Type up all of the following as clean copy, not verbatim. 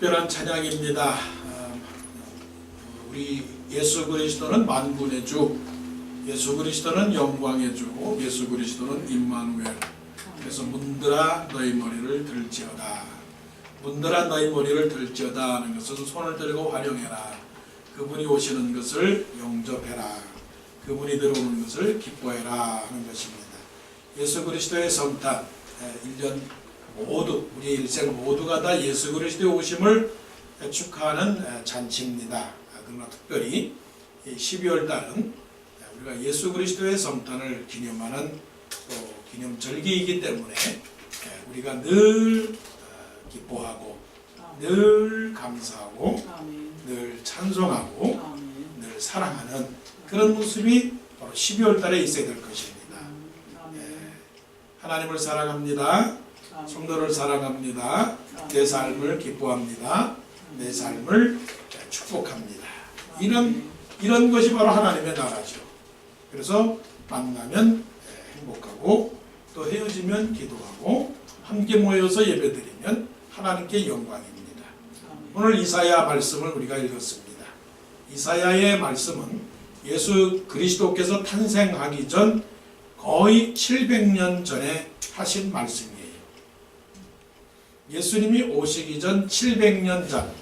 특별한 찬양입니다. 우리 예수 그리스도는 만군의 주, 예수 그리스도는 영광의 주, 예수 그리스도는 임마누엘. 그래서 문들아 너희 머리를 들지어다. 문들아 너희 머리를 들지어다 하는 것은 손을 들고 환영해라. 그분이 오시는 것을 영접해라. 그분이 들어오는 것을 기뻐해라 하는 것입니다. 예수 그리스도의 성탄, 1년 모두, 우리 일생 모두가 다 예수 그리스도의 오심을 축하하는 잔치입니다. 그러나 특별히 12월 달은 우리가 예수 그리스도의 성탄을 기념하는 또 기념절기이기 때문에 우리가 늘 기뻐하고 늘 감사하고 늘 찬송하고 늘 사랑하는 그런 모습이 바로 12월 달에 있어야 될 것입니다. 하나님을 사랑합니다. 성도를 사랑합니다. 내 삶을 기뻐합니다. 내 삶을 축복합니다. 이런 것이 바로 하나님의 나라죠. 그래서 만나면 행복하고 또 헤어지면 기도하고 함께 모여서 예배드리면 하나님께 영광입니다. 오늘 이사야 말씀을 우리가 읽었습니다. 이사야의 말씀은 예수 그리스도께서 탄생하기 전 거의 700년 전에 하신 말씀이에요. 예수님이 오시기 전 700년 전,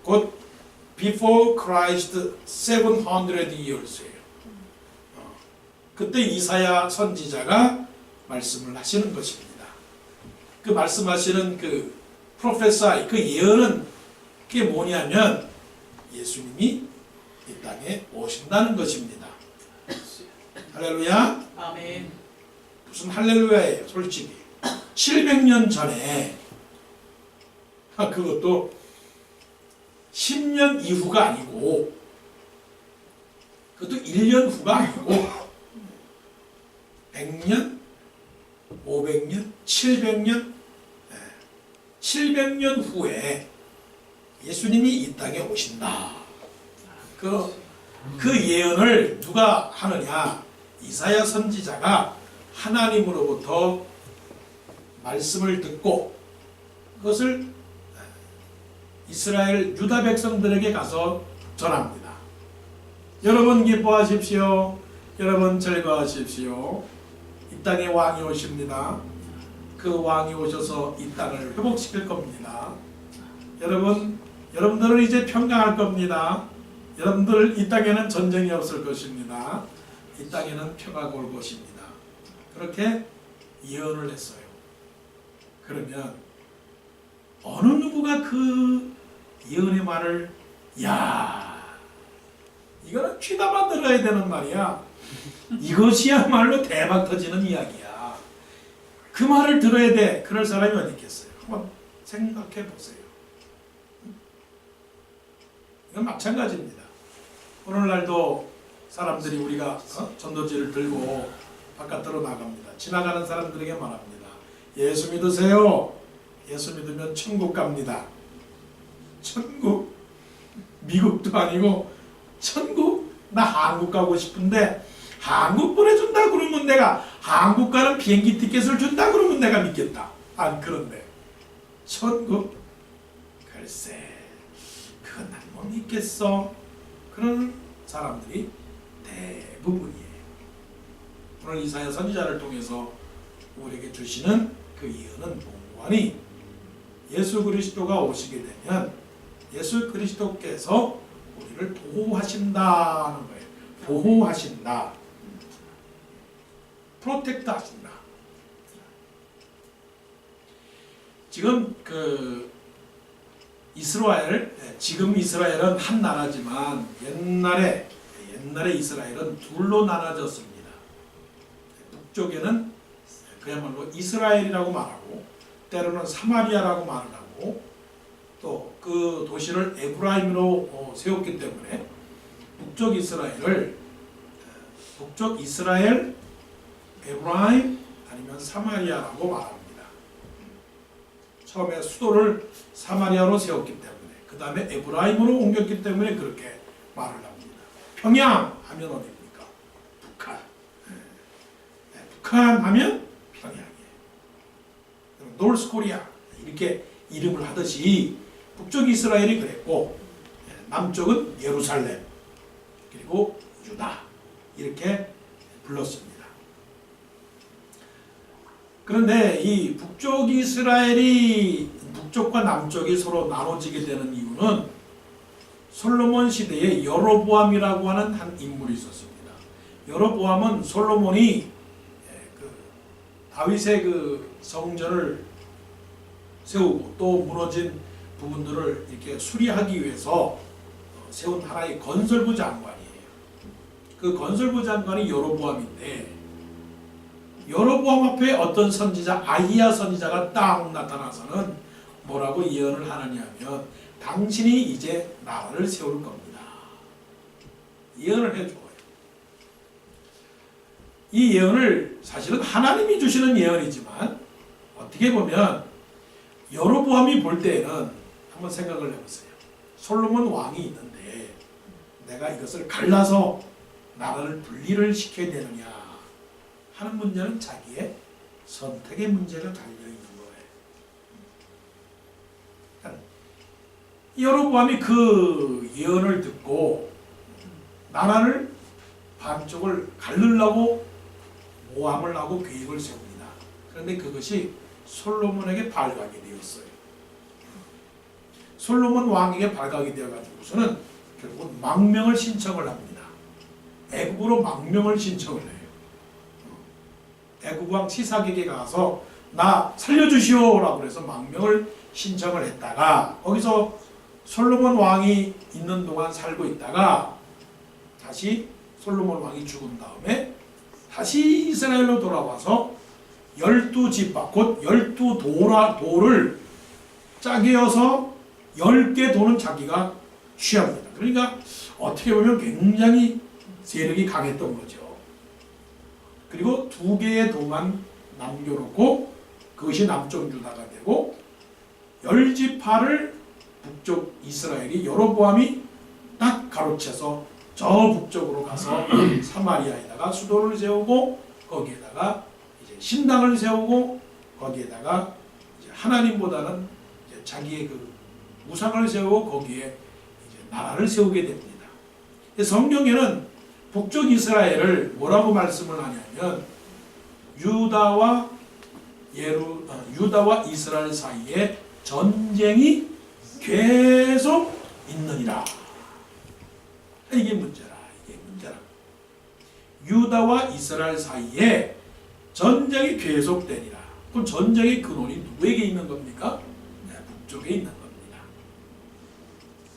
곧 before Christ 700 years예요. 그때 이사야 선지자가 말씀을 하시는 것입니다. 그 말씀하시는 그 프로페사이, 그 예언은 그게 뭐냐면 예수님이 이 땅에 오신다는 것입니다. 할렐루야. 아멘. 무슨 할렐루야예요, 솔직히. 700년 전에, 그것도 10년 이후가 아니고, 그것도 1년 후가 아니고, 100년, 500년, 700년, 700년 후에 예수님이 이 땅에 오신다. 그 예언을 누가 하느냐? 이사야 선지자가 하나님으로부터 말씀을 듣고 그것을 이스라엘 유다 백성들에게 가서 전합니다. 여러분 기뻐하십시오. 여러분 즐거워하십시오. 이 땅에 왕이 오십니다. 그 왕이 오셔서 이 땅을 회복시킬 겁니다. 여러분들은 이제 평강할 겁니다. 여러분들 이 땅에는 전쟁이 없을 것입니다. 이 땅에는 평화가 올 것입니다. 그렇게 예언을 했어요. 그러면 어느 누구가 그 예언의 말을 이거는 귀담아 들어야 되는 말이야. 이것이야말로 대박 터지는 이야기야. 그 말을 들어야 돼. 그럴 사람이 어디 있겠어요? 한번 생각해 보세요. 이건 마찬가지입니다. 오늘날도 사람들이 우리가 전도지를 들고 바깥으로 나갑니다. 지나가는 사람들에게 말합니다. 예수 믿으세요. 예수 믿으면 천국 갑니다. 천국? 미국도 아니고 천국? 나 한국 가고 싶은데 한국 보내준다 그러면 내가 한국 가는 비행기 티켓을 준다 그러면 내가 믿겠다. 안 그런데 천국? 글쎄 그건 난 못 믿겠어. 그런 사람들이 대부분이에요. 오늘 이사야 선지자를 통해서 우리에게 주시는 그 예언은 동관이 예수 그리스도가 오시게 되면 예수 그리스도께서 우리를 보호하신다는 거예요. 보호하신다. 프로텍트 하신다. 지금 지금 이스라엘은 한 나라지만 옛날에 이스라엘은 둘로 나눠졌습니다. 북쪽에는 그야말로 이스라엘이라고 말하고 때로는 사마리아라고 말을 하고 또 그 도시를 에브라임으로 세웠기 때문에 북쪽 이스라엘, 에브라임 아니면 사마리아라고 말합니다. 처음에 수도를 사마리아로 세웠기 때문에 그 다음에 에브라임으로 옮겼기 때문에 그렇게 말을 합니다. 평양 하면 어디입니까? 북한. 북한 하면 평양이에요. 노스 코리아 이렇게 이름을 하듯이 북쪽 이스라엘이 그랬고 남쪽은 예루살렘 그리고 유다 이렇게 불렀습니다. 그런데 이 북쪽 이스라엘이 북쪽과 남쪽이 서로 나눠지게 되는 이유는 솔로몬 시대에 여로보암이라고 하는 한 인물이 있었습니다. 여로보암은 솔로몬이 다윗의 그 성전을 세우고 또 무너진 부분들을 이렇게 수리하기 위해서 세운 하나의 건설부 장관이에요. 그 건설부 장관이 여로보암인데 여로보암 앞에 어떤 선지자 아히야 선지자가 딱 나타나서는 뭐라고 예언을 하느냐면 당신이 이제 나라를 세울 겁니다. 예언을 해줘요. 이 예언을 사실은 하나님이 주시는 예언이지만 어떻게 보면 여로보암이 볼 때에는 한번 생각을 해보세요. 솔로몬 왕이 있는데 내가 이것을 갈라서 나라를 분리를 시켜야 되느냐 하는 문제는 자기의 선택의 문제가 달려있는 거예요. 여로보암이 그 예언을 듣고 나라를 반쪽을 가르려고 모함을 하고 계획을 세웁니다. 그런데 그것이 솔로몬에게 발각이 되었어요. 솔로몬 왕에게 발각이 되어가지고서는 결국은 망명을 신청을 합니다. 애굽으로 망명을 신청을 해요. 애굽 왕 시삭에게 가서 나 살려주시오라고 그래서 망명을 신청을 했다가 거기서 솔로몬 왕이 있는 동안 살고 있다가 다시 솔로몬 왕이 죽은 다음에 다시 이스라엘로 돌아와서 12지파 곧 12돌을 짜게어서 10개 도는 자기가 취합니다. 그러니까 어떻게 보면 굉장히 세력이 강했던 거죠. 그리고 2개의 도만 남겨놓고 그것이 남쪽 유다가 되고 10지파를 북쪽 이스라엘이 여로보암이 딱 가로채서 저 북쪽으로 가서 사마리아에다가 수도를 세우고 거기에다가 이제 신당을 세우고 거기에다가 이제 하나님보다는 이제 자기의 그 우상을 세우고 거기에 이제 나라를 세우게 됩니다. 성경에는 북쪽 이스라엘을 뭐라고 말씀을 하냐면 유다와 이스라엘 사이에 전쟁이 계속 있느니라. 이게 문제라. 유다와 이스라엘 사이에 전쟁이 계속되니라. 그럼 전쟁의 근원이 누구에게 있는 겁니까? 네, 북쪽에 있는 겁니다.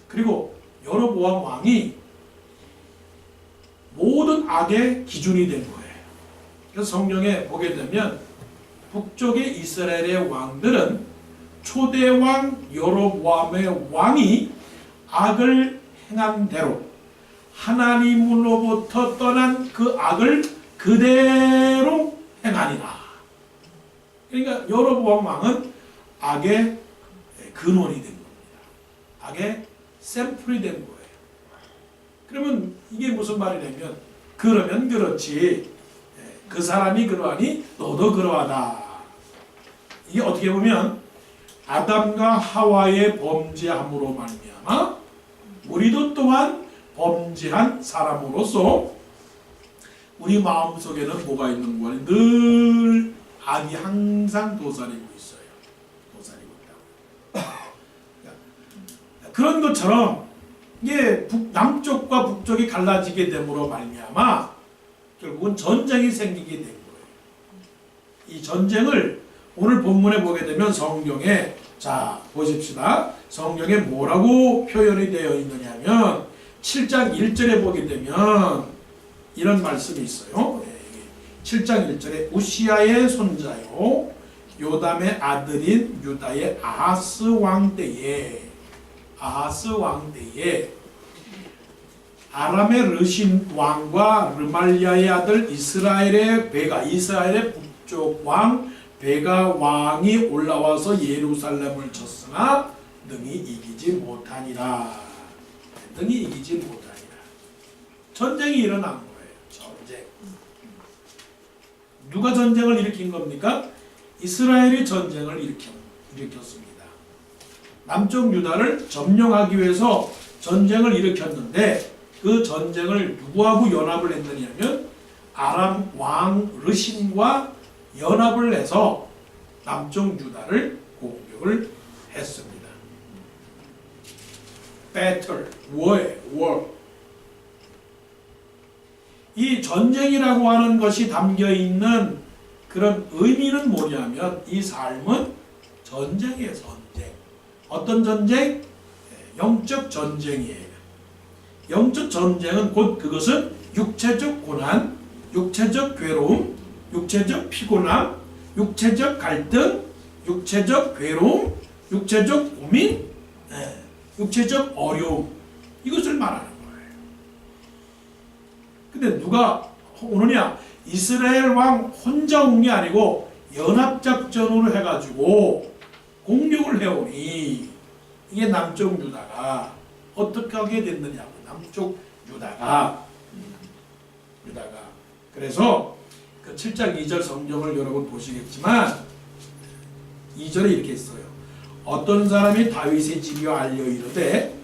그리고 여로보암 왕이 모든 악의 기준이 된 거예요. 그래서 성경에 보게 되면 북쪽의 이스라엘의 왕들은 초대왕 여로보암의 왕이 악을 행한 대로 하나님으로부터 떠난 그 악을 그대로 행하니라. 그러니까 여로보암 왕은 악의 근원이 된 겁니다. 악의 샘플이 된 거예요. 그러면 이게 무슨 말이냐면 그러면 그렇지 그 사람이 그러하니 너도 그러하다. 이게 어떻게 보면 아담과 하와의 범죄함으로 말미암아 우리도 또한 범죄한 사람으로서 우리 마음속에는 뭐가 있는 거야? 늘 악이 항상 도사리고 있어요. 도사리고 있다고. 그런 것처럼 이게 남쪽과 북쪽이 갈라지게 됨으로 말미암아 결국은 전쟁이 생기게 된 거예요. 이 전쟁을 오늘 본문에 보게 되면 성경에 자 보십시다. 성경에 뭐라고 표현이 되어 있느냐면 7장 1절에 보게 되면 이런 말씀이 있어요. 7장 1절에 우시아의 손자요 요담의 아들인 유다의 아하스 왕 때에 아람의 르신 왕과 르말리아의 아들 이스라엘의 북쪽 왕 베가 왕이 올라와서 예루살렘을 쳤으나 능히 이기지 못하니라. 전쟁이 일어난 거예요. 전쟁. 누가 전쟁을 일으킨 겁니까? 이스라엘이 전쟁을 일으켰습니다. 남쪽 유다를 점령하기 위해서 전쟁을 일으켰는데 그 전쟁을 누구하고 연합을 했느냐면 아람 왕 르신과 연합을 해서 남쪽 유다를 공격을 했습니다. Battle, war. 이 전쟁이라고 하는 것이 담겨 있는 그런 의미는 뭐냐면 이 삶은 전쟁이에요. 전쟁. 어떤 전쟁? 영적 전쟁이에요. 영적 전쟁은 곧 그것은 육체적 고난, 육체적 괴로움, 육체적 피곤함, 육체적 갈등, 육체적 괴로움, 육체적 고민, 육체적 어려움, 이것을 말하는 거예요. 근데 누가 오느냐? 이스라엘 왕 혼자 온 게 아니고 연합작전으로 해가지고 공격을 해오니 이게 남쪽 유다가 어떻게 하게 됐느냐고. 남쪽 유다가 그래서 그 7장 2절 성경을 여러분 보시겠지만 2절에 이렇게 있어요. 어떤 사람이 다윗의 집이여 알려 이르되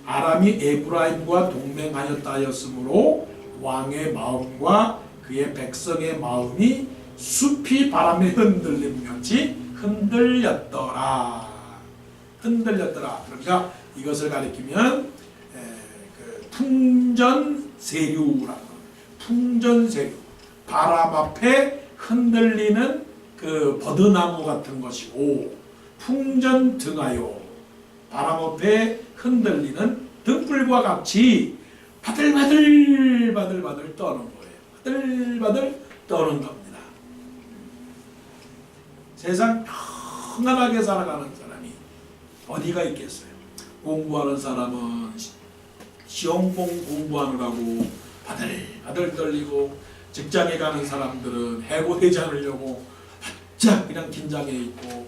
아람이 에브라임과 동맹하였다 하였으므로 왕의 마음과 그의 백성의 마음이 숲이 바람에 흔들림 같이 흔들렸더라. 그러니까 이것을 가리키면 그 풍전세류라는 풍전세류, 바람 앞에 흔들리는 그 버드나무 같은 것이고, 풍전등하여 바람 앞에 흔들리는 등불과 같이 바들바들 떠는 거예요. 바들바들 떠는 겁니다. 세상 평안하게 살아가는 사람이 어디가 있겠어요? 공부하는 사람은 시험 공부하느라고 바들 떨리고, 직장에 가는 사람들은 해고되지 않으려고 바짝 그냥 긴장해 있고,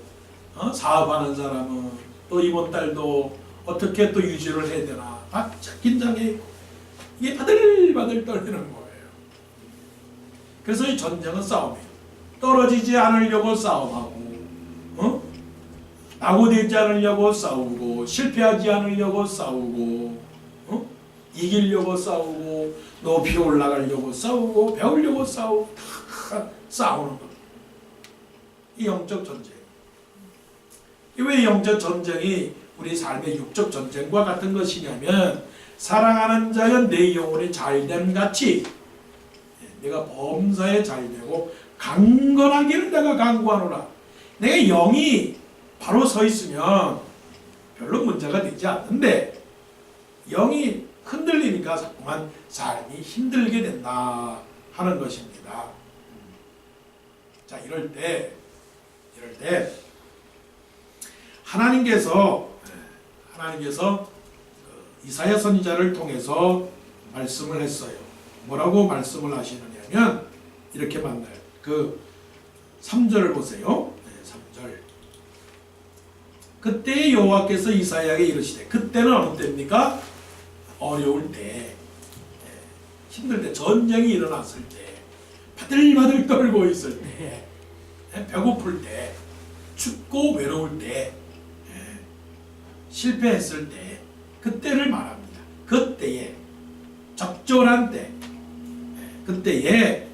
사업하는 사람은 또 이번 달도 어떻게 또 유지를 해야 되나 바짝 긴장해 있고, 이게 바들 떨리는 거예요. 그래서 이 전쟁은 싸움이에요. 떨어지지 않으려고 싸움하고, 낙오되지 않으려고 싸우고, 실패하지 않으려고 싸우고, 이기려고 싸우고, 높이 올라가려고 싸우고, 배우려고 싸우고, 싸우는 겁니다. 이 영적 전쟁. 왜 영적 전쟁이 우리 삶의 육적 전쟁과 같은 것이냐면, 사랑하는 자여 내 영혼이 잘됨 같이 내가 범사에 잘되고 강건하기를 내가 간구하노라. 내가 영이 바로 서 있으면 별로 문제가 되지 않는데, 영이 흔들리니까 자꾸만 삶이 힘들게 된다 하는 것입니다. 자, 이럴 때 하나님께서 이사야 선지자를 통해서 말씀을 했어요. 뭐라고 말씀을 하시느냐면 이렇게 만나요. 그 3절을 보세요. 3절. 그때 여호와께서 이사야에게 이르시되, 그때는 어느 때입니까? 어려울 때, 힘들 때, 전쟁이 일어났을 때, 바들바들 떨고 있을 때, 배고플 때, 춥고 외로울 때, 실패했을 때, 그때를 말합니다. 그때에, 적절한 때, 그때에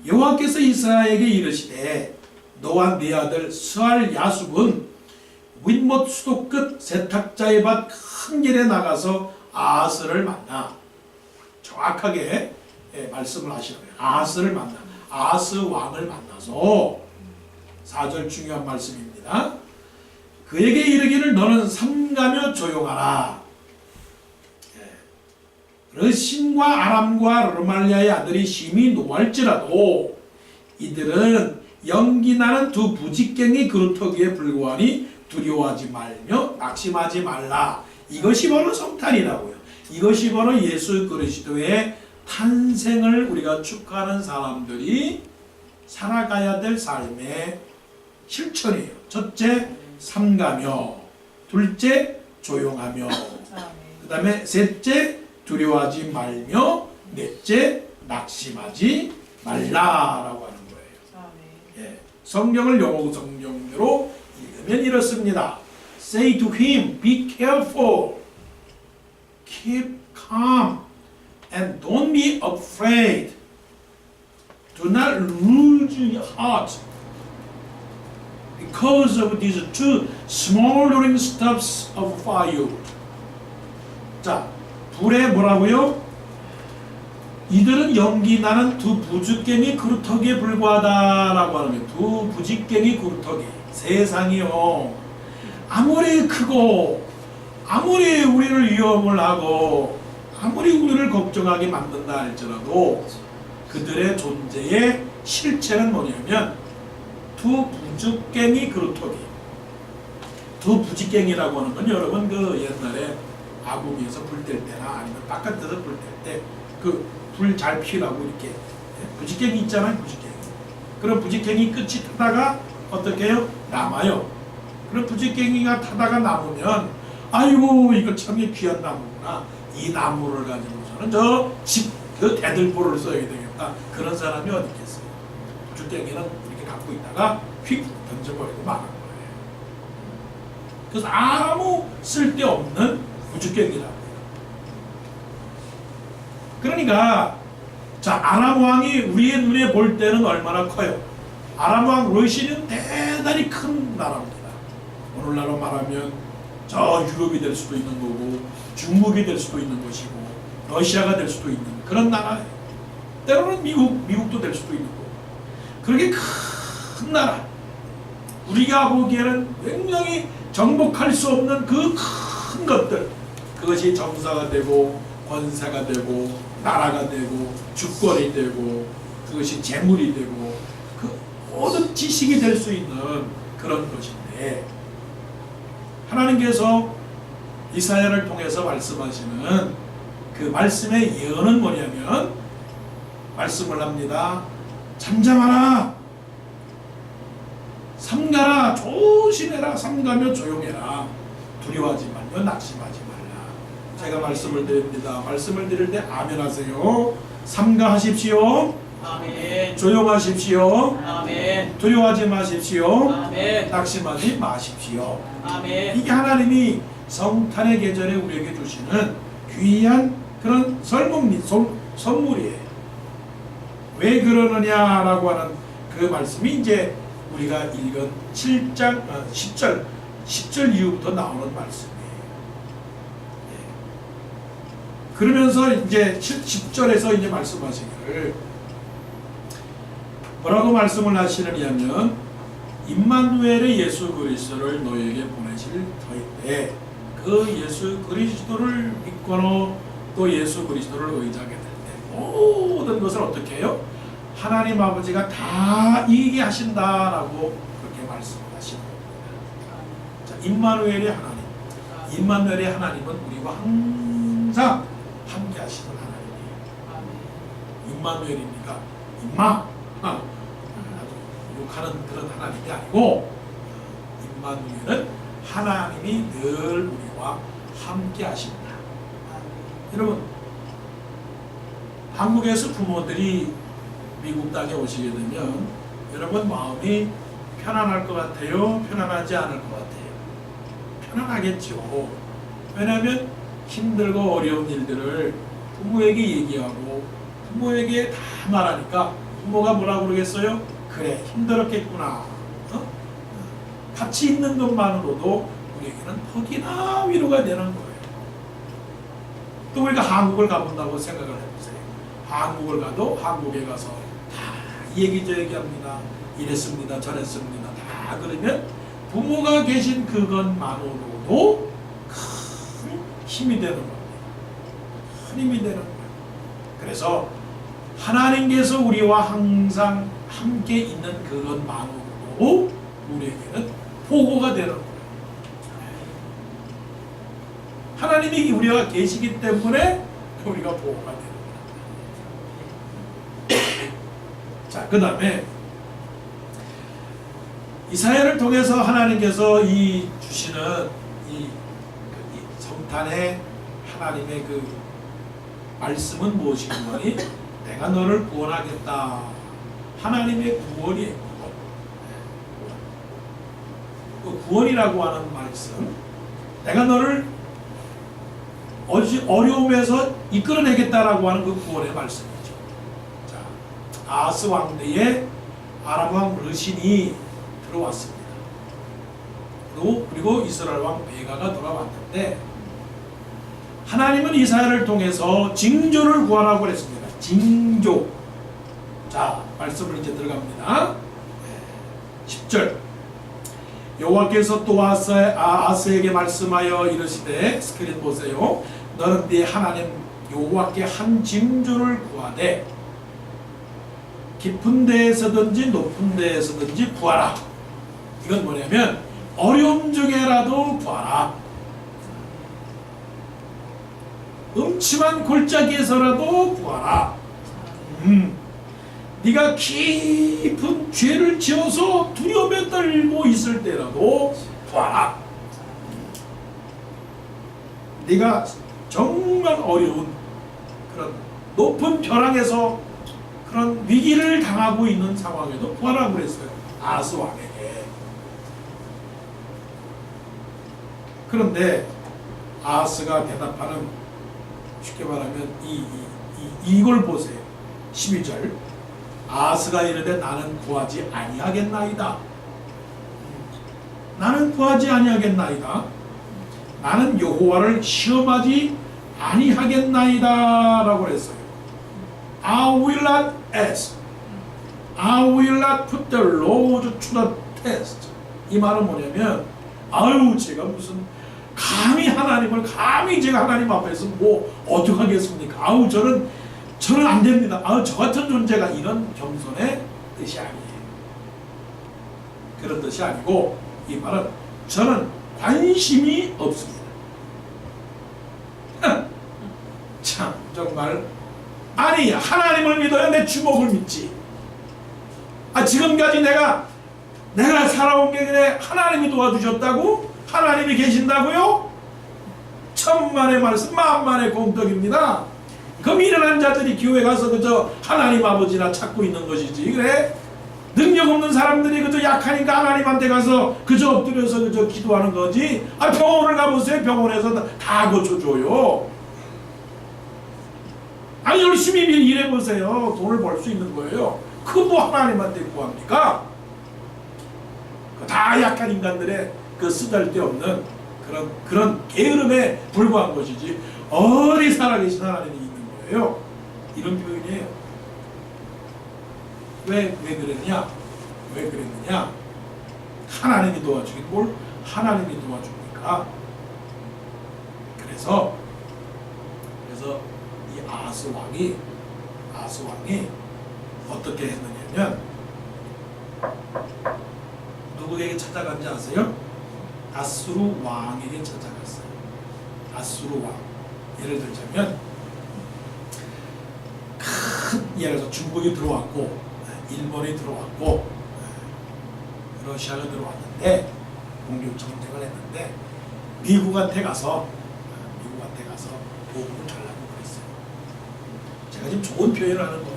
여호와께서 이사야에게 이르시되, 너와 네 아들 스알 야숲은 윗못 수도 끝 세탁자의 밭 큰 길에 나가서 아하스를 만나. 정확하게 말씀을 하시는 거예요. 아하스를 만나. 아하스 왕을 만나서, 4절 중요한 말씀입니다. 그에게 이르기를 너는 삼가며 조용하라. 르신과 아람과 르말리아의 아들이 심히 노할지라도 이들은 연기나는 두 부직갱이 그루터기에 불과하니 두려워하지 말며 낙심하지 말라. 이것이 바로 성탄이라고요. 이것이 바로 예수 그리스도의 탄생을 우리가 축하하는 사람들이 살아가야 될 삶의 실천이에요. 첫째, 삼가며, 둘째, 조용하며, 그 다음에 셋째, 두려워하지 말며, 넷째, 낙심하지 말라라고 하는 거예요. 성경을 영어 성경대로 읽으면 이렇습니다. say to him, be careful, keep calm, and don't be afraid. Do not lose your heart because of these two smoldering stubs of firewood. 자, 불에 뭐라고요? 이들은 연기 나는 두 부직갱이 그루터기에 불과하다라고 하는 거예요. 두 부직갱이 그루터기. 세상이요. 아무리 크고 아무리 우리를 위협을 하고 아무리 우리를 걱정하게 만든다 할지라도 그들의 존재의 실체는 뭐냐면 두 부직갱이 그루터기. 두 부직갱이라고 하는 건 여러분 그 옛날에 아궁이에서 불 뗄 때나 아니면 바깥에서 불 뗄 때 그 불 잘 피라고 이렇게 부직갱이 있잖아요. 부직갱이. 그럼 부직갱이 끝이 타다가 어떻게 해요? 남아요. 그럼 부직갱이가 타다가 남으면 아이고 이거 참 귀한 나무구나. 이 나무를 가지고서는 저 집 그 대들보를 써야 되겠다. 그런 사람이 어디 있겠어요. 부직갱이는 이렇게 갖고 있다가 휙 던져버리고 마는 거예요. 그래서 아무 쓸데없는 부직갱이라고. 그러니까 자 아람 왕이 우리의 눈에 볼 때는 얼마나 커요. 아람 왕 러시아는 대단히 큰 나라입니다. 오늘날로 말하면 저 유럽이 될 수도 있는 거고 중국이 될 수도 있는 것이고 러시아가 될 수도 있는 그런 나라예요. 때로는 미국도 될 수도 있는 거고. 그렇게 큰 나라. 우리가 보기에는 굉장히 정복할 수 없는 그 큰 것들. 그것이 정사가 되고 권세가 되고 나라가 되고 주권이 되고 그것이 재물이 되고 그 모든 지식이 될 수 있는 그런 것인데 하나님께서 이사야를 통해서 말씀하시는 그 말씀의 예언은 뭐냐면 말씀을 합니다. 잠잠하라, 삼가라, 조심해라, 삼가며 조용해라, 두려워하지 말며 낙심하지 말라. 제가 말씀을 드립니다. 말씀을 드릴 때 아멘 하세요. 삼가하십시오. 아멘. 조용하십시오. 아멘. 두려워하지 마십시오. 아멘. 낙심하지 마십시오. 아멘. 이게 하나님이 성탄의 계절에 우리에게 주시는 귀한 그런 선물이에요. 왜 그러느냐라고 하는 그 말씀이 이제 우리가 읽은 7장 10절 이후부터 나오는 말씀이에요. 그러면서 이제 10절에서 이제 말씀하시기를 뭐라고 말씀을 하시느냐면 임마누엘의 예수 그리스도를 너에게 보내실 터인데 그 예수 그리스도를 믿거나 또 예수 그리스도를 의지하게 될 때 모든 것을 어떻게 해요? 하나님 아버지가 다 이기게 하신다라고 그렇게 말씀하시는 겁니다. 자, 임마누엘의 하나님, 임마누엘의 하나님은 우리와 항상 함께 하시는 하나님이에요. 임마누엘입니까? 임마 아주 욕하는 그런 하나님이 아니고 임마누엘은 하나님이 늘 우리와 함께 하십니다. 여러분 한국에서 부모들이 미국 땅에 오시게 되면 여러분 마음이 편안할 것 같아요? 편안하지 않을 것 같아요? 편안하겠죠. 왜냐하면 힘들고 어려운 일들을 부모에게 얘기하고 부모에게 다 말하니까 부모가 뭐라고 그러겠어요? 그래 힘들었겠구나. 같이 있는 것만으로도 우리에게는 퍽이나 위로가 되는 거예요. 또 우리가 한국을 가본다고 생각을 해보세요. 한국을 가도 한국에 가서 다 얘기 저 얘기합니다. 이랬습니다. 저랬습니다. 다 그러면 부모가 계신 그것만으로도 큰 힘이 되는 겁니다. 큰 힘이 되는 거예요. 그래서 하나님께서 우리와 항상 함께 있는 그것만으로도 우리에게는 보호가 되는 거예요. 하나님이 우리와 계시기 때문에 우리가 보호가 되는 거예요. 자, 그 다음에 이사야를 통해서 하나님께서 이 주시는 이 성탄의 하나님의 그 말씀은 무엇이냐니 내가 너를 구원하겠다. 하나님의 구원이에요. 그 구원이라고 하는 말씀, 내가 너를 어려움에서 이끌어내겠다라고 하는 그 구원의 말씀이죠. 자, 아하스 왕대에 아람 왕 르신이 들어왔습니다. 그리고 이스라엘 왕 베가가 돌아왔는데 하나님은 이사야를 통해서 징조를 구하라고 그랬습니다. 징조. 자, 말씀을 이제 들어갑니다. 10절. 여호와께서 또 아하스에게 말씀하여 이르시되, 스크린 보세요. 너는 네 하나님 여호와께 한 징조를 구하되 깊은 데에서든지 높은 데에서든지 구하라. 이건 뭐냐면 어려움 중에라도 구하라. 음침한 골짜기에서라도 구하라. 네가 깊은 죄를 지어서 두려움에 떨고 있을 때라도 구하라. 네가 정말 어려운 그런 높은 벼랑에서 그런 위기를 당하고 있는 상황에도 구하라고 그랬어요. 아하스 왕에게. 그런데 아하스가 대답하는, 쉽게 말하면 이걸 보세요. 12절. 아하스가 이르되 나는 구하지 아니하겠나이다. 나는 구하지 아니하겠나이다. 나는 여호와를 시험하지 아니하겠나이다 라고 했어요. I will not ask. I will not put the Lord to the test. 이 말은 뭐냐면, 아유 제가 무슨 감히 제가 하나님 앞에서 뭐 어떡하겠습니까? 아우 저는 안 됩니다. 아우 저 같은 존재가, 이런 겸손의 뜻이 아니에요. 그런 뜻이 아니고, 이 말은 저는 관심이 없습니다. 참 정말, 아니 하나님을 믿어야 내 주먹을 믿지. 지금까지 내가 살아온 게 그래 하나님이 도와주셨다고? 하나님이 계신다고요? 천만의 말씀 만만의 공덕입니다. 그 미련한 자들이 교회 가서 그저 하나님 아버지나 찾고 있는 것이지, 그래? 능력 없는 사람들이 그저 약하니까 하나님한테 가서 그저 엎드려서 그저 기도하는 거지. 병원을 가보세요. 병원에서 다 고쳐줘요. 열심히 일해보세요. 돈을 벌 수 있는 거예요. 그 뭐 하나님한테 구합니까? 다 약한 인간들의 그 쓰잘데없는 그런 게으름에 불과한 것이지, 어디 살아계신 하나님이 있는 거예요. 이런 표현이에요. 왜 그랬느냐? 하나님이 도와주긴 뭘 하나님이 도와줍니까? 그래서 이 아하스 왕이 어떻게 했느냐면, 누구에게 찾아간지 아세요? 아수르 왕에게 찾아갔어요. 아수르 왕. 예를 들자면, 예를 들어서 중국이 들어왔고, 일본이 들어왔고, 러시아가 들어왔는데, 공격 전쟁을 했는데, 미국한테 가서 도움을 달라고 그랬어요. 제가 지금 좋은 표현을 하는 거예요.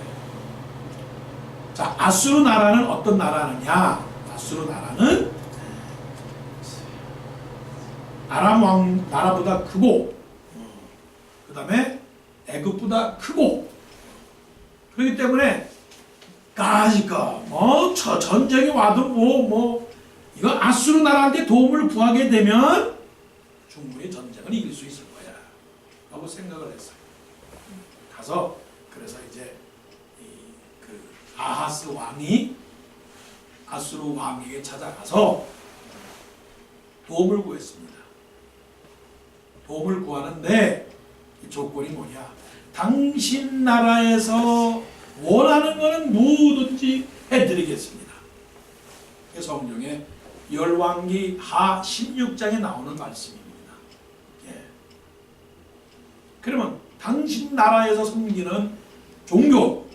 자, 아수르 나라는 어떤 나라느냐? 아수르 나라는 아람 왕 나라보다 크고, 그 다음에 애굽보다 크고, 그렇기 때문에 저 전쟁이 와도 이거 아수르 나라한테 도움을 구하게 되면 충분히 전쟁을 이길 수 있을 거야 라고 생각을 했어요. 그래서 이제 그 아하스 왕이 아수르 왕에게 찾아가서 도움을 구했습니다. 도움을 구하는데 이 조건이 뭐냐? 당신 나라에서 원하는 것은 뭐든지 해드리겠습니다. 성경에 열왕기 하 16장에 나오는 말씀입니다. 그러면 당신 나라에서 섬기는 종교,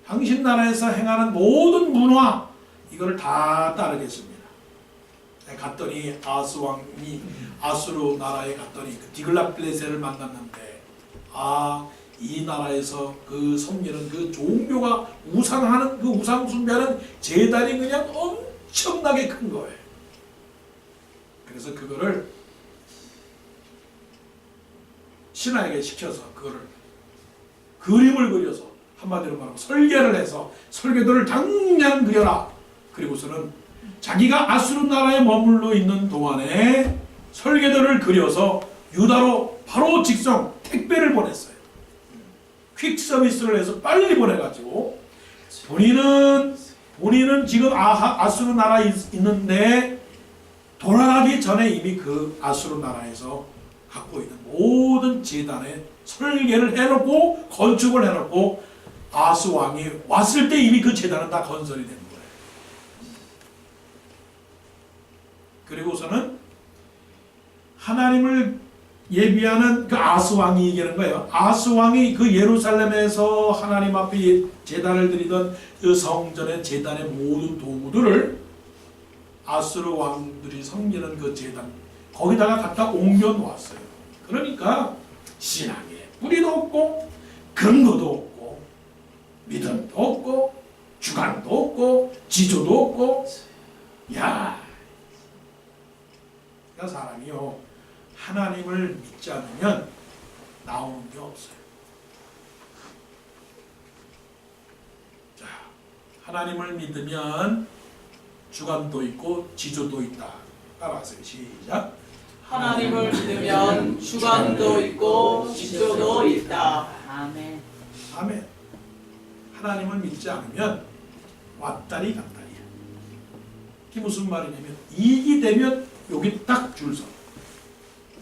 당신 나라에서 행하는 모든 문화, 이걸 다 따르겠습니다. 갔더니 아하스 왕이 아수르 나라에 갔더니 그 디글랏빌레셀을 만났는데, 이 나라에서 섬기는 그 종교가 우상하는 그 우상 숭배하는 제단이 그냥 엄청나게 큰 거예요. 그래서 그거를 신하에게 시켜서 그거를 그림을 그려서 한마디로 말하면 설계를 해서 설계도를 당장 그려라. 그리고서는 자기가 아수르 나라에 머물러 있는 동안에 설계도를 그려서 유다로 바로 직송 택배를 보냈어요. 퀵 서비스를 해서 빨리 보내가지고 본인은 지금 아수르 나라에 있는데 돌아가기 전에 이미 그 아수르 나라에서 갖고 있는 모든 제단에 설계를 해놓고 건축을 해놓고 아수 왕이 왔을 때 이미 그 제단은 다 건설이 된 거예요. 그리고서는 하나님을 예비하는 그 아수 왕이 얘기하는 거예요. 아수 왕이 그 예루살렘에서 하나님 앞에 제단을 드리던 그 성전의 제단의 모든 도구들을 아수르 왕들이 섬기는 그 제단 거기다가 갖다 옮겨 놓았어요. 그러니까 신앙에 뿌리도 없고 근거도 없고 믿음도 없고 주관도 없고 지조도 없고 야, 그러니까 사람이요 하나님을 믿지 않으면 나오는 게 없어요. 자, 하나님을 믿으면 주관도 있고 지조도 있다. 따라하세요. 시작. 하나님을 믿으면 주관도 있고 지조도 있다. 아멘. 아멘. 하나님을 믿지 않으면 왔다리 갔다리야. 이게 무슨 말이냐면 이익이 되면 여기 딱 줄 서.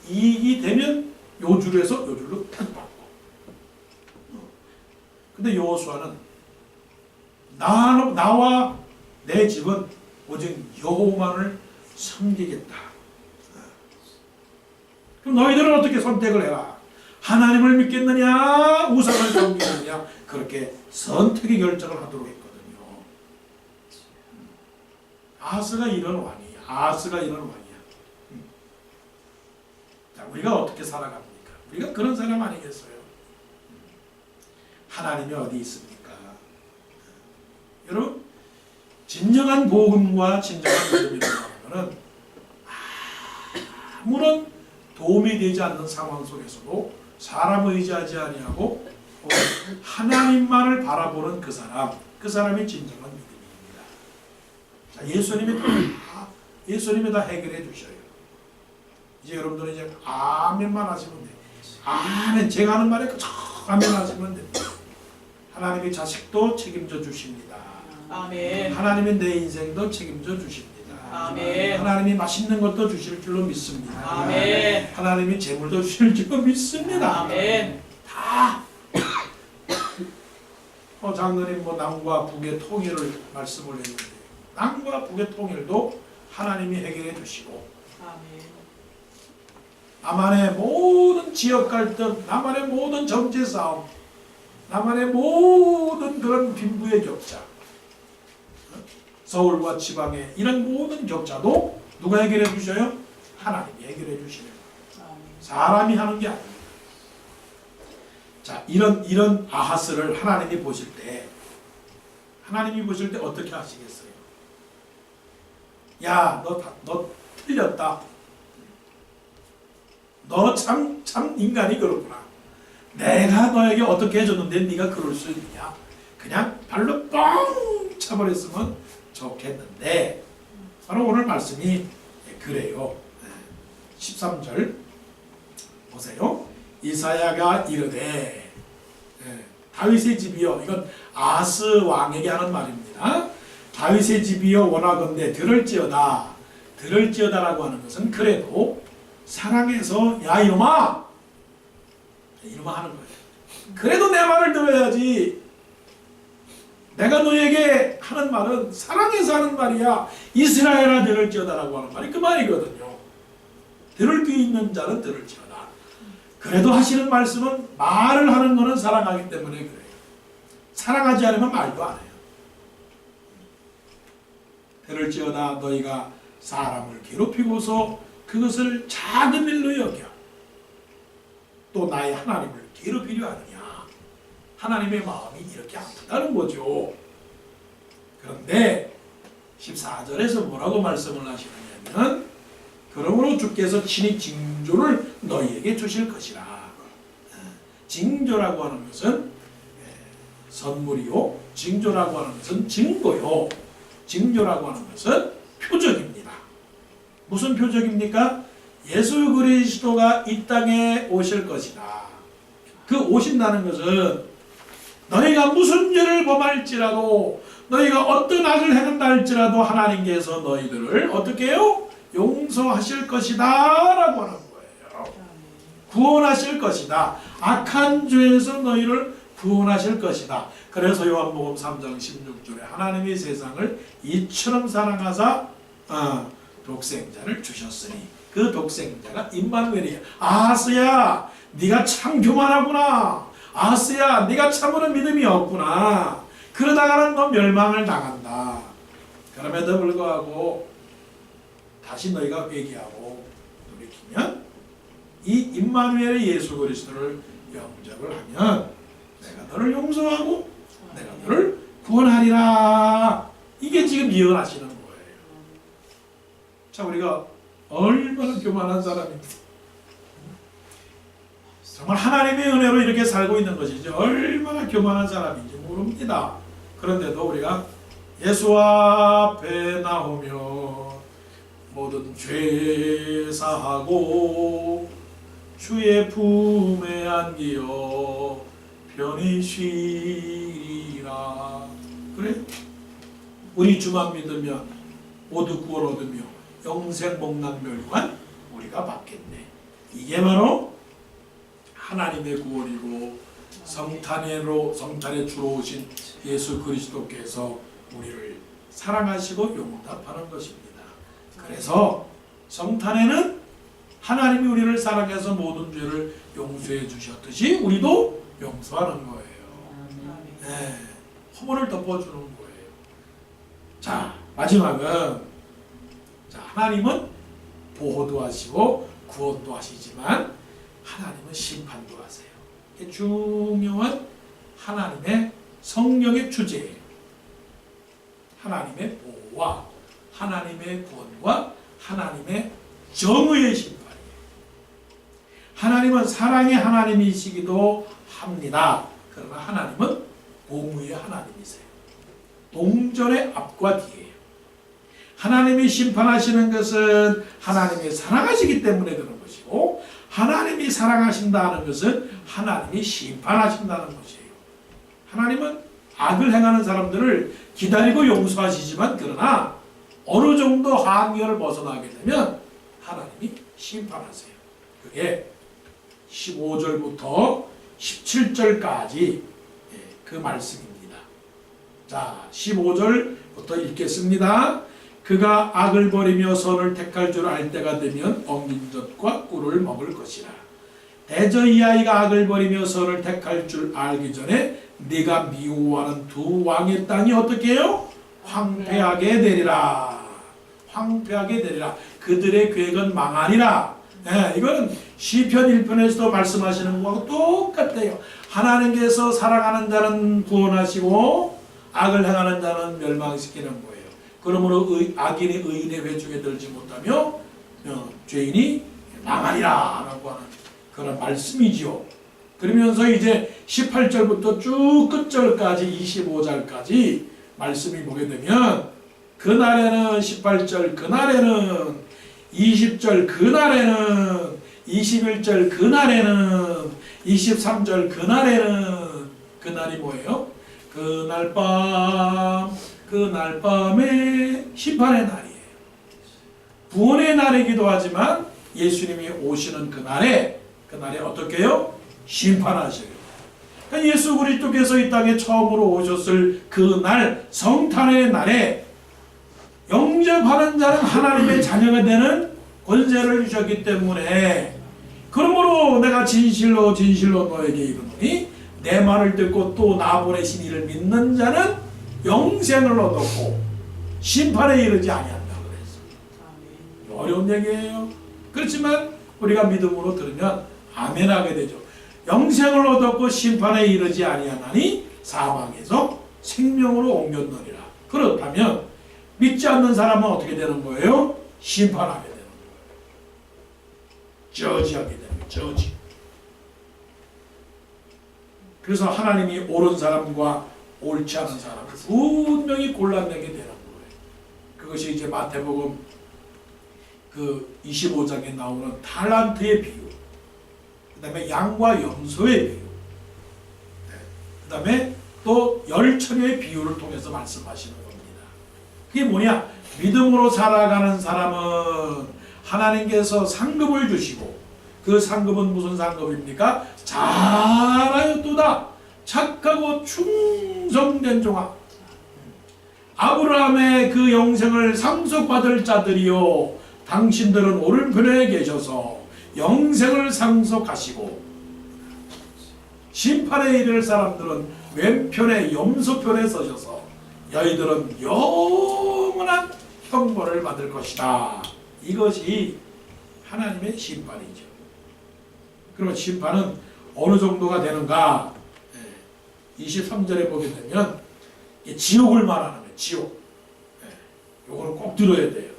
이익이 되면 요 줄에서 요 줄로 딱 받고. 근데 여호수아는 나와 내 집은 오직 여호와를 섬기겠다. 그럼 너희들은 어떻게 선택을 해라. 하나님을 믿겠느냐 우상을 섬기느냐 그렇게 선택의 결정을 하도록 했거든요. 아스가 이런 왕이야. 아스가 이런 왕이야. 자, 우리가 어떻게 살아갑니까? 우리가 그런 사람 아니겠어요? 하나님이 어디 있습니까? 여러분 진정한 복음과 진정한 믿음이라는 것은 아무런 도움이 되지 않는 상황 속에서도 사람 의지하지 아니하고 하나님만을 바라보는 그 사람이 진정한 믿음입니다. 자, 예수님이 다 해결해 주셔요. 이제 여러분들은 이제 아멘만 하시면 돼요. 아멘. 제가 하는 말에 그저 아멘 하시면 됩니다. 하나님의 자식도 책임져 주십니다. 아멘. 하나님의 내 인생도 책임져 주십니다. 아멘. 하나님이 맛있는 것도 주실 줄로 믿습니다. 아멘. 하나님이 재물도 주실 줄로 믿습니다. 아멘. 다 장로님 남과 북의 통일을 말씀을 했는데 남과 북의 통일도 하나님이 해결해 주시고 아멘. 남한의 모든 지역 갈등, 남한의 모든 정치 싸움, 남한의 모든 그런 빈부의 격차, 서울과 지방의 이런 모든 격차도 누가 해결해 주셔요? 하나님이 해결해 주시는 거예요. 사람이 하는 게 아닙니다. 자, 이런 아하스를 하나님이 보실 때 어떻게 하시겠어요? 야, 너 틀렸다. 너 참 인간이 그렇구나. 내가 너에게 어떻게 해줬는데 네가 그럴 수 있냐? 그냥 발로 뻥 차버렸으면 좋겠는데 바로 오늘 말씀이 그래요. 13절 보세요. 이사야가 이르되 다윗의 집이여, 이건 아스 왕에게 하는 말입니다. 다윗의 집이여 원하건대 들을지어다라고 하는 것은 그래도 사랑해서 야 이놈아 하는 거예요. 그래도 내 말을 들어야지. 내가 너에게 하는 말은 사랑해서 하는 말이야. 이스라엘아 들을지어다라고 하는 말이 그 말이거든요. 들을 귀 있는 자는 들을지어다. 그래도 하시는 말씀은 말을 하는 거는 사랑하기 때문에 그래요. 사랑하지 않으면 말도 안 해요. 들을지어다 너희가 사람을 괴롭히고서 그것을 작은 일로 여겨 또 나의 하나님을 괴롭히려 하느냐. 하나님의 마음이 이렇게 아프다는 거죠. 그런데 14절에서 뭐라고 말씀을 하시느냐면 그러므로 주께서 친히 징조를 너희에게 주실 것이라. 징조라고 하는 것은 선물이요, 징조라고 하는 것은 증거요, 징조라고 하는 것은 표적입니다. 무슨 표적입니까? 예수 그리스도가 이 땅에 오실 것이다. 그 오신다는 것은 너희가 무슨 죄를 범할지라도, 너희가 어떤 악을 행한다 할지라도 하나님께서 너희들을 어떻게 해요? 용서하실 것이다 라고 하는 거예요. 구원하실 것이다. 악한 죄에서 너희를 구원하실 것이다. 그래서 요한복음 3장 16절에 하나님이 세상을 이처럼 사랑하사 독생자를 주셨으니 그 독생자가 임마누엘이야. 아하스야, 네가 참 교만하구나. 아하스야, 네가 참으로 믿음이 없구나. 그러다가는 너 멸망을 당한다. 그럼에도 불구하고 다시 너희가 회개하고 돌이키면 이 임마누엘의 예수 그리스도를 영접을 하면 내가 너를 용서하고 내가 너를 구원하리라. 이게 지금 예언하시는 거예요. 자, 우리가 얼마나 교만한 사람입니다. 정말 하나님의 은혜로 이렇게 살고 있는 것이지 얼마나 교만한 사람인지 모릅니다. 그런데도 우리가 예수 앞에 나오며 모든 죄 사하고 주의 품에 안기어 편히 쉬리라. 그래? 우리 주만 믿으면 모두 구원 얻으며 영생 목락멸관 우리가 받겠네. 이게 바로 하나님의 구원이고 성탄에 주로 오신 예수 그리스도께서 우리를 사랑하시고 용납하는 것입니다. 그래서 성탄에는 하나님이 우리를 사랑해서 모든 죄를 용서해 주셨듯이 우리도 용서하는 거예요. 네, 허물을 덮어주는 거예요. 자, 마지막은 하나님은 보호도 하시고 구원도 하시지만 하나님은 심판도 하세요. 이게 중요한 하나님의 성령의 주제예요. 하나님의 보호와 하나님의 구원과 하나님의 정의의 심판이에요. 하나님은 사랑의 하나님이시기도 합니다. 그러나 하나님은 공의의 하나님이세요. 동전의 앞과 뒤에요. 하나님이 심판하시는 것은 하나님이 사랑하시기 때문에 그런 것이고, 하나님이 사랑하신다는 것은 하나님이 심판하신다는 것이에요. 하나님은 악을 행하는 사람들을 기다리고 용서하시지만, 그러나 어느 정도 한계를 벗어나게 되면 하나님이 심판하세요. 그게 15절부터 17절까지 그 말씀입니다. 자, 15절부터 읽겠습니다. 그가 악을 버리며 선을 택할 줄 알 때가 되면 엉긴 젖과 꿀을 먹을 것이라. 대저 이 아이가 악을 버리며 선을 택할 줄 알기 전에 네가 미워하는 두 왕의 땅이 어떻게 해요? 황폐하게 되리라. 황폐하게 되리라. 그들의 계획은 망하리라. 이거는 시편 1편에서도 말씀하시는 것과 똑같아요. 하나님께서 사랑하는 자는 구원하시고 악을 행하는 자는 멸망시키는 거예요. 그러므로 악인이 의인의 회중에 들지 못하며 죄인이 망하리라 라고 하는 그런 말씀이지요. 그러면서 이제 18절부터 쭉 끝절까지 25절까지 말씀이 보게 되면, 그날에는 18절 그날에는 20절 그날에는 21절 그날에는 23절 그날에는, 그날이 뭐예요? 그날 밤에 심판의 날이에요. 구원의 날이기도 하지만 예수님이 오시는 그날에 어떻게 해요? 심판하셔요. 그러니까 예수 그리스도께서 이 땅에 처음으로 오셨을 그날, 성탄의 날에 영접하는 자는 하나님의 자녀가 되는 권세를 주셨기 때문에, 그러므로 내가 진실로 너에게 이르노니 내 말을 듣고 또 나 보내신 이를 믿는 자는 영생을 얻었고 심판에 이르지 아니한다 그랬어요. 어려운 얘기예요. 그렇지만 우리가 믿음으로 들으면 아멘하게 되죠. 영생을 얻었고 심판에 이르지 아니하나니 사망에서 생명으로 옮겼느니라. 그렇다면 믿지 않는 사람은 어떻게 되는 거예요? 심판하게 되는 거예요. 저지하게 되는 거예요. 저지. 그래서 하나님이 옳은 사람과 옳지 않은 사람을 분명히 골라내게 되는 거예요. 그것이 이제 마태복음 그 25장에 나오는 달란트의 비유, 그 다음에 양과 염소의 비유, 그 다음에 또 열처녀의 비유를 통해서 말씀하시는 겁니다. 그게 뭐냐? 믿음으로 살아가는 사람은 하나님께서 상급을 주시고, 그 상급은 무슨 상급입니까? 잘하였도다 착하고 충성된 종아, 아브라함의 그 영생을 상속받을 자들이요, 당신들은 오른편에 계셔서 영생을 상속하시고, 심판에 이를 사람들은 왼편에 염소편에 서셔서 너희들은 영원한 형벌을 받을 것이다. 이것이 하나님의 심판이죠. 그러면 심판은 어느 정도가 되는가? 23절에 보게 되면 지옥을 말하는 거예요. 지옥. 요거는 꼭 들어야 돼요.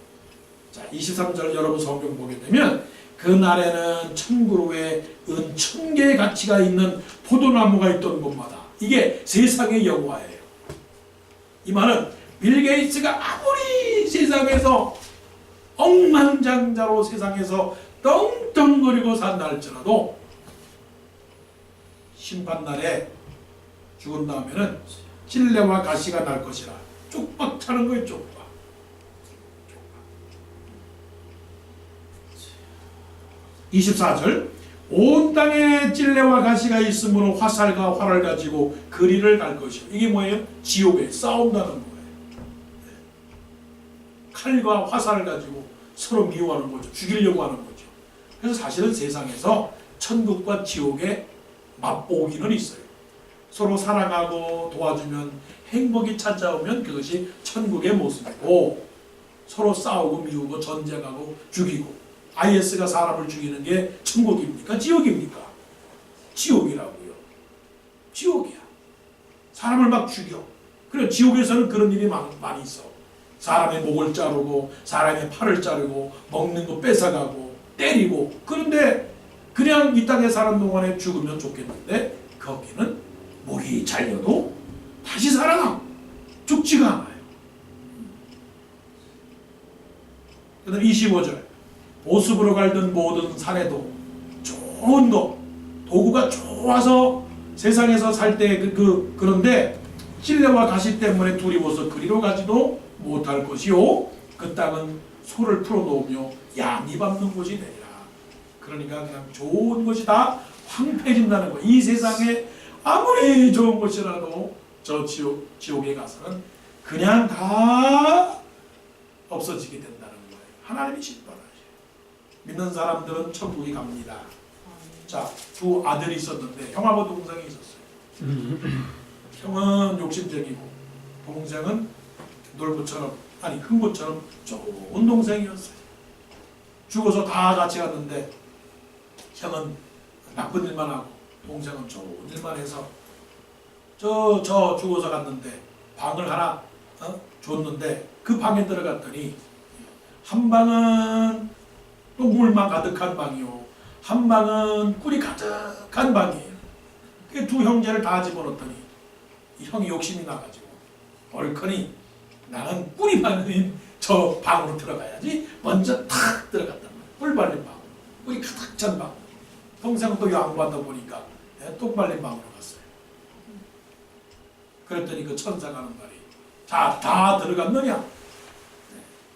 자, 23절 여러분 성경 보게 되면, 그날에는 천그루에 은 1000개의 가치가 있는 포도나무가 있던 곳마다, 이게 세상의 영화예요. 이 말은 빌 게이츠가 아무리 세상에서 억만장자로 세상에서 떵떵거리고 산다 할지라도 심판날에 죽은 다음에는 찔레와 가시가 날 것이라 쪽박 차는 거예요. 쪽박. 24절, 온 땅에 찔레와 가시가 있으므로 화살과 활을 가지고 거리를 갈 것이요. 이게 뭐예요? 지옥에 싸운다는 거예요. 칼과 화살을 가지고 서로 미워하는 거죠. 죽이려고 하는 거죠. 그래서 사실은 세상에서 천국과 지옥의 맛보기는 있어요. 서로 사랑하고 도와주면, 행복이 찾아오면 그것이 천국의 모습이고, 서로 싸우고 미우고 전쟁하고 죽이고, IS가 사람을 죽이는 게 천국입니까? 지옥입니까? 지옥이라고요. 지옥이야. 사람을 막 죽여. 그래, 지옥에서는 그런 일이 많이 있어. 사람의 목을 자르고, 사람의 팔을 자르고, 먹는 거 뺏어가고, 때리고. 그런데 그냥 이 땅에 사는 동안에 죽으면 좋겠는데, 거기는 목이 잘려도 다시 살아나. 죽지가 않아요. 그 다음 25절. 보습으로 갈던 모든 산에도 좋은 거, 도구가 좋아서 세상에서 살 때 그런데 찔레와 가시 때문에 두려워서 그리로 가지도 못할 것이요, 그 땅은 소를 풀어놓으며 양이 밟는 곳이 되리라. 그러니까 그냥 좋은 것이 다 황폐해진다는 거. 이 세상에 아무리 좋은 것이라도 저 지옥에 가서는 그냥 다 없어지게 된다는 거예요. 하나님이 심판하셔요. 믿는 사람들은 천국에 갑니다. 자, 두 아들이 있었는데 형하고 동생이 있었어요. 형은 욕심쟁이고 동생은 놀부처럼, 아니 흥부처럼 좋은 동생이었어요. 죽어서 다 같이 갔는데 형은 나쁜 일만 하고 동생은 좋은 일만 해서 저 죽어서 갔는데 방을 하나 줬는데, 그 방에 들어갔더니 한 방은 똥물만 가득한 방이요, 한 방은 꿀이 가득한 방이에요. 그 두 형제를 다 집어넣었더니 이 형이 욕심이 나가지고 얼커니 나는 꿀이 많은 저 방으로 들어가야지 먼저 탁 들어갔단 말이에요. 꿀 발린 방, 꿀이 가득 찬 방. 동생은 또 양보하다 보니까 똥 발린 방으로 갔어요. 그랬더니 그 천사가 하는 말이, 자, 다 들어갔느냐?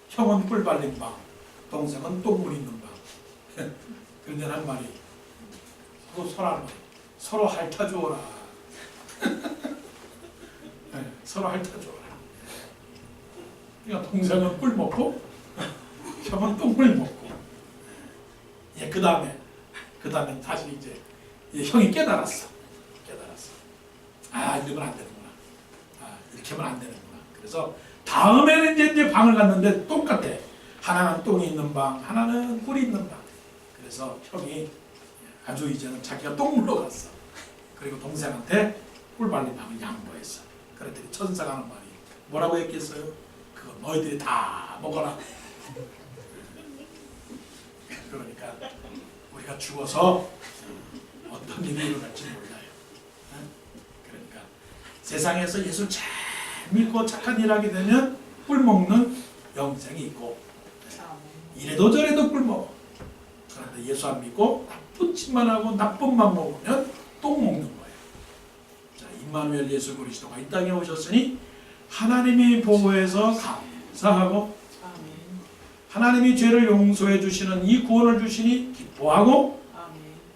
형은 꿀 발린 방, 동생은 똥물 있는 방. 그런데 한 말이, 서로 말이, 서로 핥아주어라. 서로 핥아주어라. 그러니까 동생은 꿀 먹고 형은 똥물 먹고. 그 다음에 다시 이제 형이 깨달았어. 아, 이러면 안 되는구나. 아, 이렇게 하면 안 되는구나. 그래서 다음에는 이제 방을 갔는데 똑같아. 하나는 똥이 있는 방, 하나는 꿀이 있는 방. 그래서 형이 아주 이제는 자기가 똥물로 갔어. 그리고 동생한테 꿀 발린 방을 양보했어. 그랬더니 천사가 하는 말이 뭐라고 했겠어요? 그거 너희들이 다 먹어라. 그러니까 우리가 죽어서 어떤 일이 일어날지 몰라요. 그러니까 세상에서 예수 잘 믿고 착한 일 하게 되면 꿀먹는 영생이 있고, 이래도 저래도 꿀먹어. 그런데 예수 안 믿고 나쁜 짓만 하고 나쁜만 먹으면 똥 먹는 거예요. 자, 임마누엘 예수 그리스도가 이 땅에 오셨으니 하나님이 보호해서 감사하고, 하나님이 죄를 용서해 주시는 이 구원을 주시니 기뻐하고,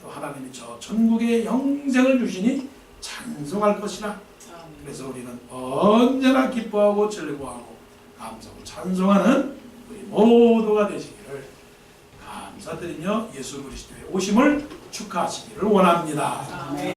또 하나님이 저 천국의 영생을 주시니 찬송할 것이라. 그래서 우리는 언제나 기뻐하고 즐거워하고 감사하고 찬송하는 우리 모두가 되시기를 감사드리며 예수 그리스도의 오심을 축하하시기를 원합니다.